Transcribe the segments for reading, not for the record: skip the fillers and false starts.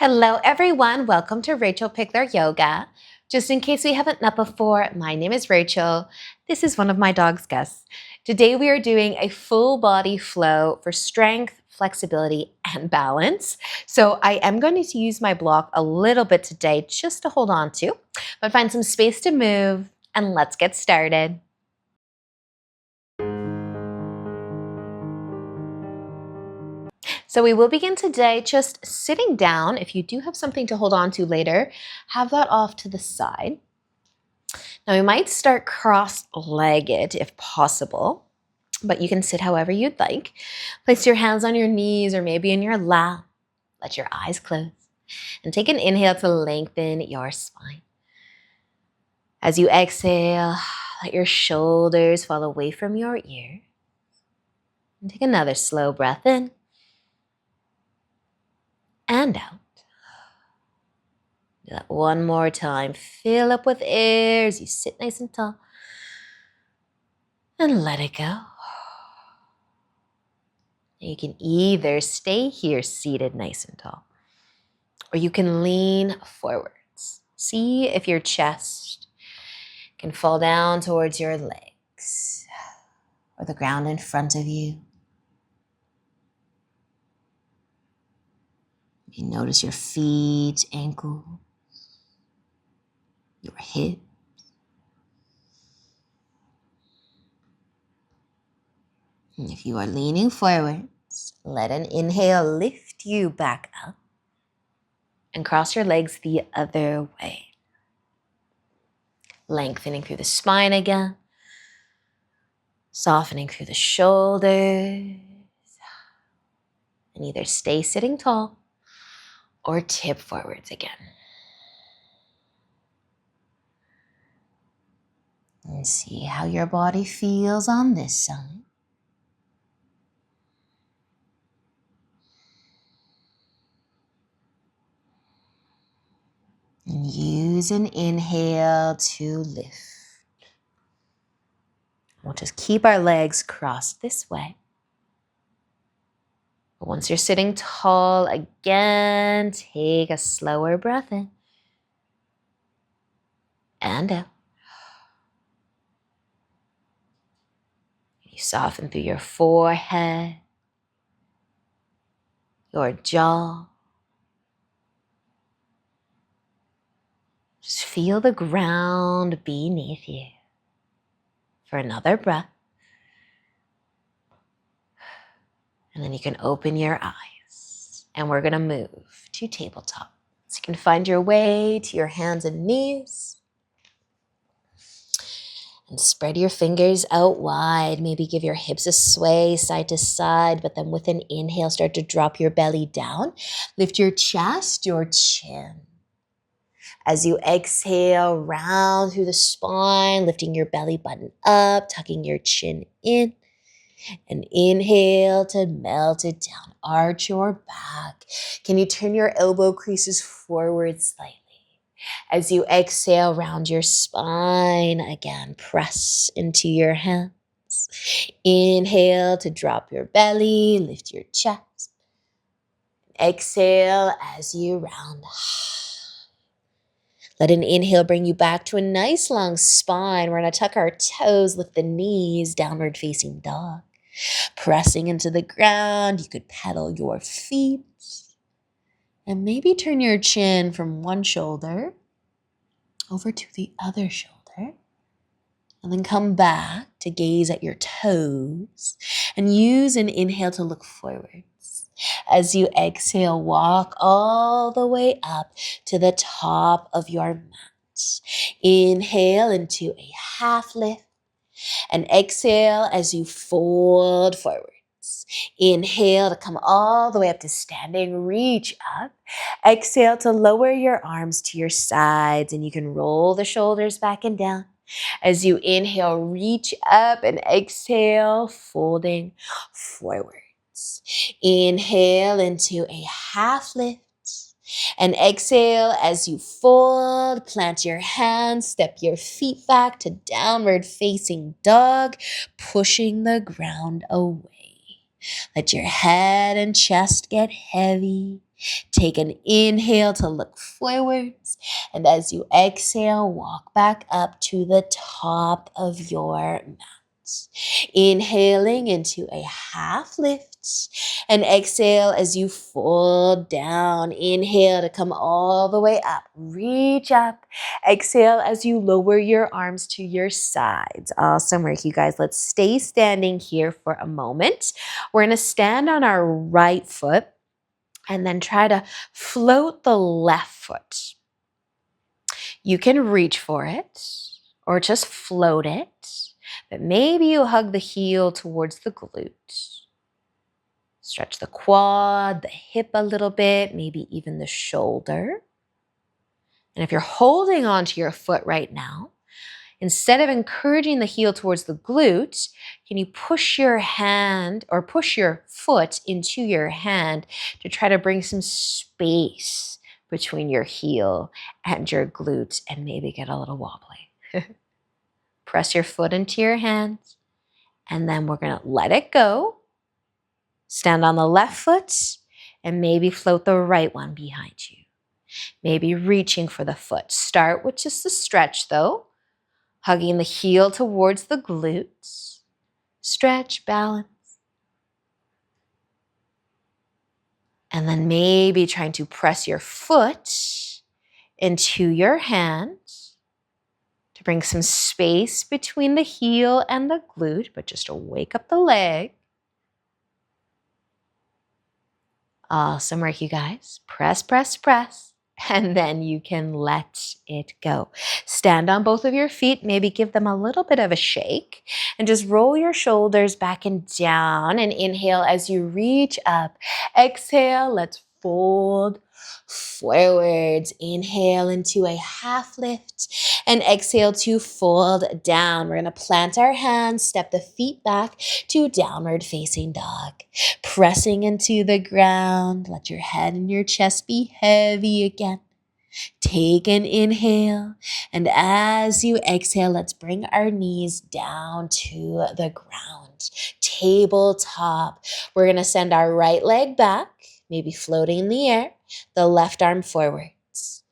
Hello, everyone. Welcome to Rachel Pichler Yoga. Just in case we haven't met before, my name is Rachel. This is one of my dog's guests. Today, we are doing a full body flow for strength, flexibility, and balance. So I am going to use my block a little bit today just to hold on to, but find some space to move, and let's get started. So we will begin today just sitting down. If you do have something to hold on to later, have that off to the side. Now we might start cross-legged if possible, but you can sit however you'd like. Place your hands on your knees or maybe in your lap. Let your eyes close and take an inhale to lengthen your spine. As you exhale, let your shoulders fall away from your ears. And take another slow breath in and out. Do that one more time. Fill up with air as you sit nice and tall. And let it go. You can either stay here seated nice and tall, or you can lean forwards. See if your chest can fall down towards your legs or the ground in front of you. You notice your feet, ankles, your hips. And if you are leaning forwards, let an inhale lift you back up and cross your legs the other way. Lengthening through the spine again, softening through the shoulders, and either stay sitting tall or tip forwards again. And see how your body feels on this side. And use an inhale to lift. We'll just keep our legs crossed this way. But once you're sitting tall again, take a slower breath in and out. You soften through your forehead, your jaw. Just feel the ground beneath you. For another breath. And then you can open your eyes. And we're going to move to tabletop. So you can find your way to your hands and knees. And spread your fingers out wide. Maybe give your hips a sway side to side. But then with an inhale, start to drop your belly down. Lift your chest, your chin. As you exhale, round through the spine, lifting your belly button up, tucking your chin in. And inhale to melt it down. Arch your back. Can you turn your elbow creases forward slightly? As you exhale, round your spine. Again, press into your hands. Inhale to drop your belly, lift your chest. Exhale as you round. Let an inhale bring you back to a nice long spine. We're going to tuck our toes, lift the knees, downward facing dog. Pressing into the ground, you could pedal your feet. And maybe turn your chin from one shoulder over to the other shoulder. And then come back to gaze at your toes. And use an inhale to look forwards. As you exhale, walk all the way up to the top of your mat. Inhale into a half lift. And exhale as you fold forwards. Inhale to come all the way up to standing. Reach up. Exhale to lower your arms to your sides. And you can roll the shoulders back and down. As you inhale, reach up and exhale, folding forwards. Inhale into a half lift. And exhale as you fold, plant your hands, step your feet back to downward facing dog, pushing the ground away. Let your head and chest get heavy Take an inhale to look forwards. And as you exhale, walk back up to the top of your mat. Inhaling into a half lift and exhale as you fold down. Inhale to come all the way up. Reach up. Exhale as you lower your arms to your sides. Awesome work, you guys. Let's stay standing here for a moment. We're going to stand on our right foot and then try to float the left foot. You can reach for it or just float it. But maybe you hug the heel towards the glute. Stretch the quad, the hip a little bit, maybe even the shoulder. And if you're holding onto your foot right now, instead of encouraging the heel towards the glute, can you push your hand or push your foot into your hand to try to bring some space between your heel and your glute and maybe get a little wobbly. Press your foot into your hand, and then we're going to let it go. Stand on the left foot and maybe float the right one behind you. Maybe reaching for the foot. Start with just a stretch though. Hugging the heel towards the glutes. Stretch, balance. And then maybe trying to press your foot into your hand to bring some space between the heel and the glute, but just to wake up the leg. Awesome work, you guys. Press, press, press. And then you can let it go. Stand on both of your feet, maybe give them a little bit of a shake, and just roll your shoulders back and down and inhale as you reach up. Exhale, let's fold forwards. Inhale into a half lift and exhale to fold down. We're going to plant our hands, step the feet back to downward facing dog. Pressing into the ground. Let your head and your chest be heavy again. Take an inhale, and as you exhale, let's bring our knees down to the ground. Tabletop. We're going to send our right leg back, maybe floating in the air, the left arm forwards.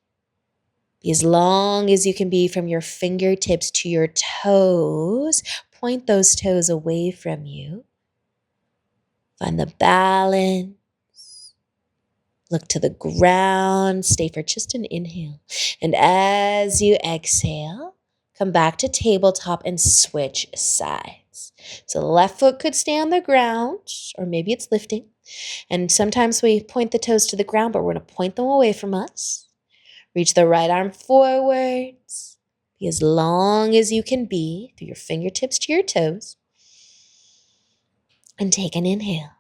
Be as long as you can be from your fingertips to your toes. Point those toes away from you. Find the balance. Look to the ground. Stay for just an inhale. And as you exhale, come back to tabletop and switch sides. So the left foot could stay on the ground, or maybe it's lifting. And sometimes we point the toes to the ground, but we're going to point them away from us. Reach the right arm forwards. Be as long as you can be through your fingertips to your toes. And take an inhale.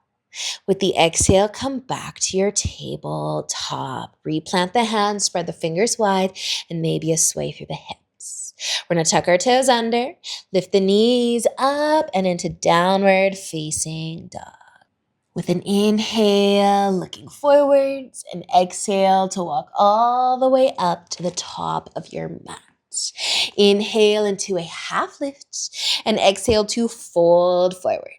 With the exhale, come back to your tabletop. Replant the hands, spread the fingers wide, and maybe a sway through the hips. We're going to tuck our toes under, lift the knees up and into downward facing dog. With an inhale, looking forwards, and exhale to walk all the way up to the top of your mat. Inhale into a half lift and exhale to fold forwards.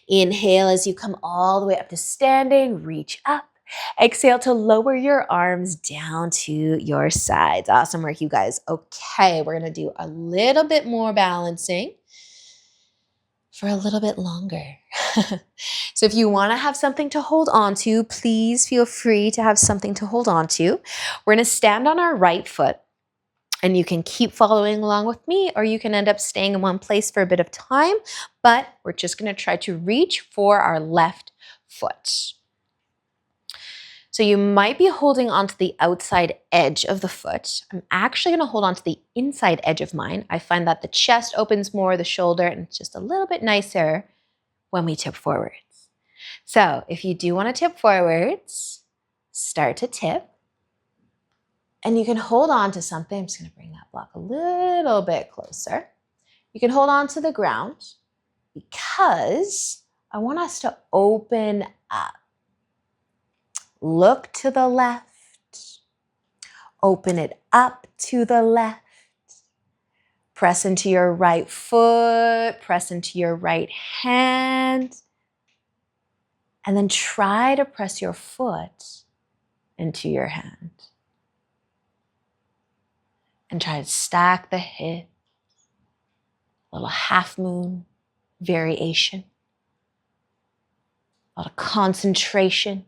Inhale as you come all the way up to standing, reach up. Exhale to lower your arms down to your sides. Awesome work, you guys. Okay, we're going to do a little bit more balancing for a little bit longer. So if you want to have something to hold on to, please feel free to have something to hold on to. We're going to stand on our right foot. And you can keep following along with me, or you can end up staying in one place for a bit of time, but we're just going to try to reach for our left foot. So you might be holding onto the outside edge of the foot. I'm actually going to hold onto the inside edge of mine. I find that the chest opens more, the shoulder, and it's just a little bit nicer when we tip forwards. So if you do want to tip forwards, start to tip. And you can hold on to something. I'm just going to bring that block a little bit closer. You can hold on to the ground because I want us to open up. Look to the left. Open it up to the left. Press into your right foot. Press into your right hand. And then try to press your foot into your hand. And try to stack the hip. Little half moon variation. A lot of concentration.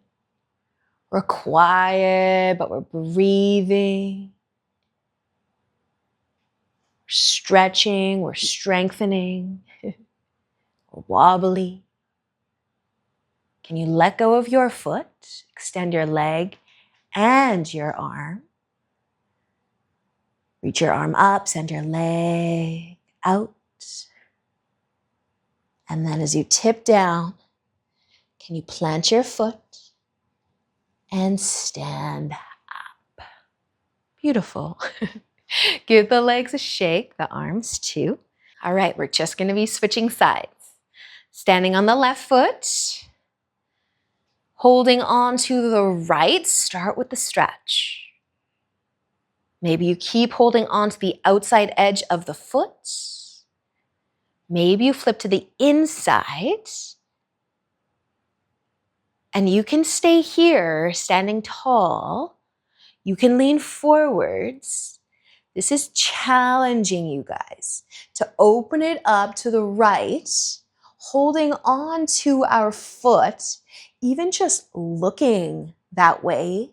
We're quiet, but we're breathing. We're stretching, we're strengthening. We're wobbly. Can you let go of your foot? Extend your leg and your arm. Reach your arm up, send your leg out. And then as you tip down, can you plant your foot and stand up? Beautiful. Give the legs a shake, the arms too. All right, we're just gonna be switching sides. Standing on the left foot, holding on to the right, start with the stretch. Maybe you keep holding on to the outside edge of the foot. Maybe you flip to the inside. And you can stay here, standing tall. You can lean forwards. This is challenging you guys to open it up to the right, holding on to our foot, even just looking that way.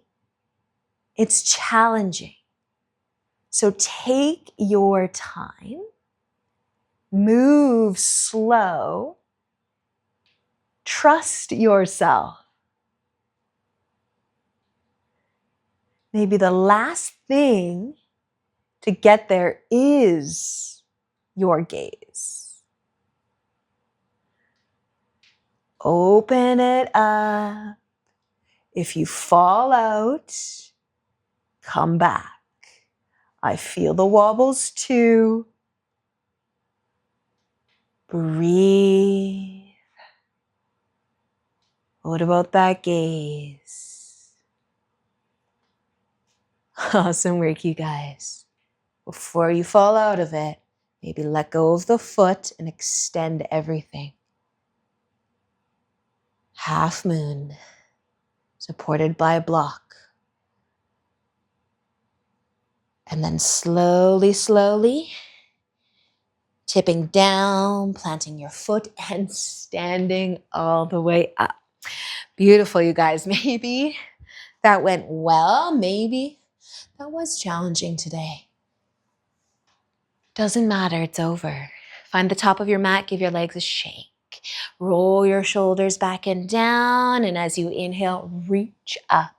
It's challenging. So take your time, move slow, trust yourself. Maybe the last thing to get there is your gaze. Open it up. If you fall out, come back. I feel the wobbles too. Breathe. What about that gaze? Awesome work, you guys. Before you fall out of it, maybe let go of the foot and extend everything. Half moon, supported by a block. And then slowly, slowly, tipping down, planting your foot, and standing all the way up. Beautiful, you guys. Maybe that went well. Maybe that was challenging today. Doesn't matter, it's over. Find the top of your mat, give your legs a shake. Roll your shoulders back and down, and as you inhale, reach up.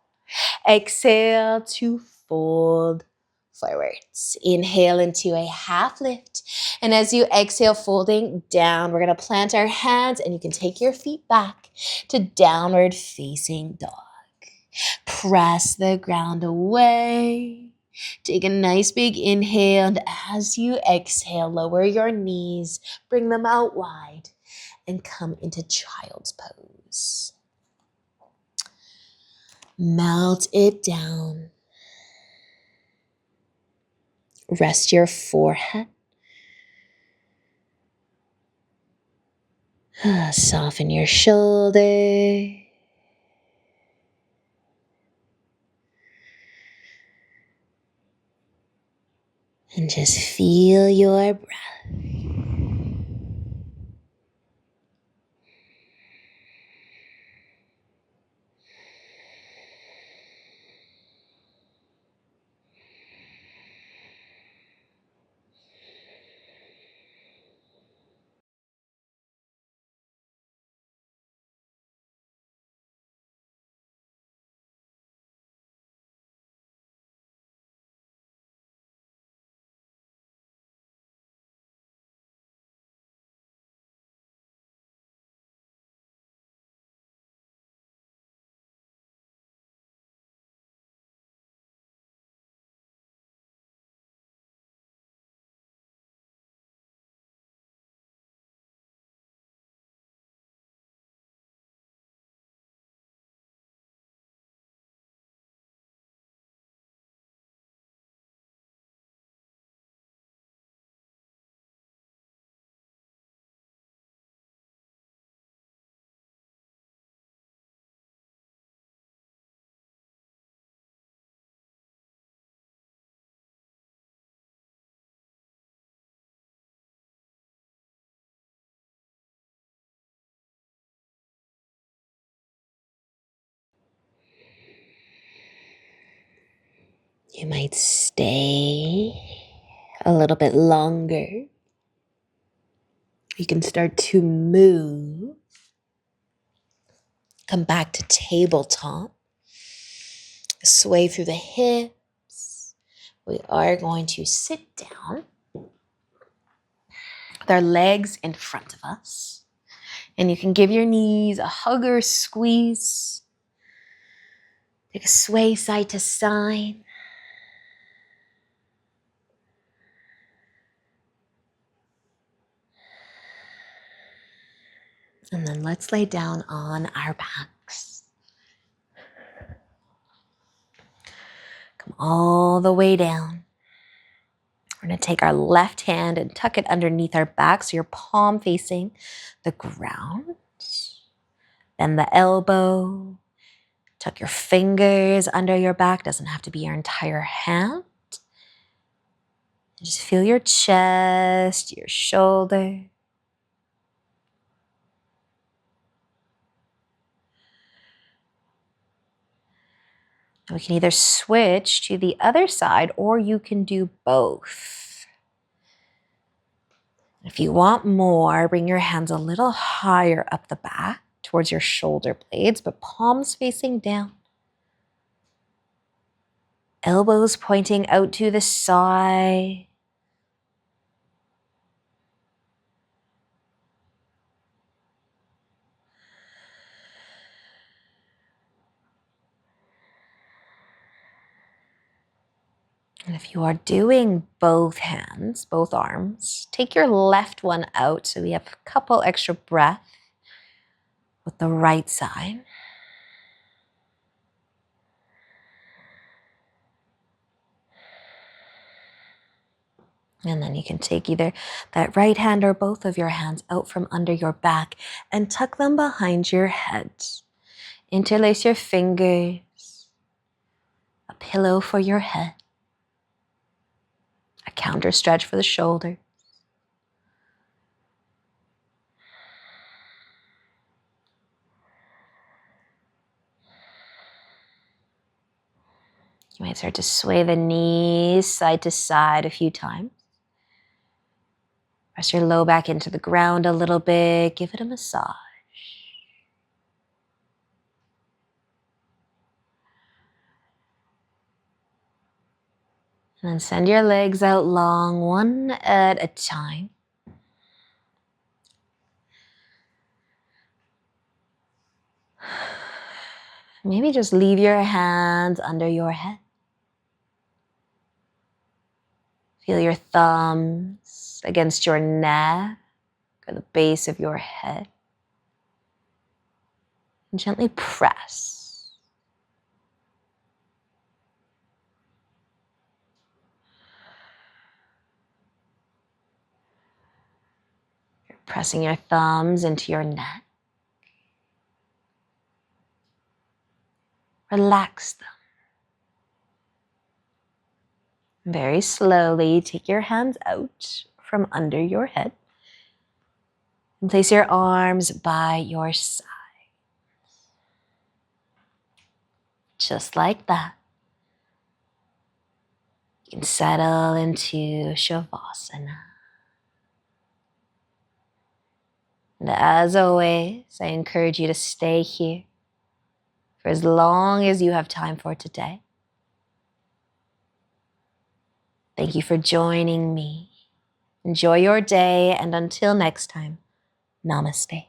Exhale to fold forwards. Inhale into a half lift. And as you exhale, folding down, we're gonna plant our hands and you can take your feet back to downward facing dog. Press the ground away. Take a nice big inhale, and as you exhale, lower your knees, bring them out wide, and come into child's pose. Melt it down. Rest your forehead. Soften your shoulder. And just feel your breath. You might stay a little bit longer. You can start to move. Come back to tabletop. Sway through the hips. We are going to sit down with our legs in front of us. And you can give your knees a hug or a squeeze. Take a sway side to side. And then let's lay down on our backs. Come all the way down. We're going to take our left hand and tuck it underneath our back so your palm facing the ground. Bend the elbow. Tuck your fingers under your back. Doesn't have to be your entire hand. Just feel your chest, your shoulder. We can either switch to the other side or you can do both. If you want more, bring your hands a little higher up the back towards your shoulder blades, but palms facing down. Elbows pointing out to the side. And if you are doing both hands, both arms, take your left one out so we have a couple extra breath with the right side. And then you can take either that right hand or both of your hands out from under your back and tuck them behind your head. Interlace your fingers, a pillow for your head, a counter stretch for the shoulder. You might start to sway the knees side to side a few times. Press your low back into the ground a little bit. Give it a massage. And then send your legs out long, one at a time. Maybe just leave your hands under your head. Feel your thumbs against your neck or the base of your head. And gently press. You're pressing your thumbs into your neck. Relax them. Very slowly, take your hands out from under your head and place your arms by your side. Just like that. You can settle into Shavasana. And as always, I encourage you to stay here for as long as you have time for today. Thank you for joining me. Enjoy your day, and until next time, namaste.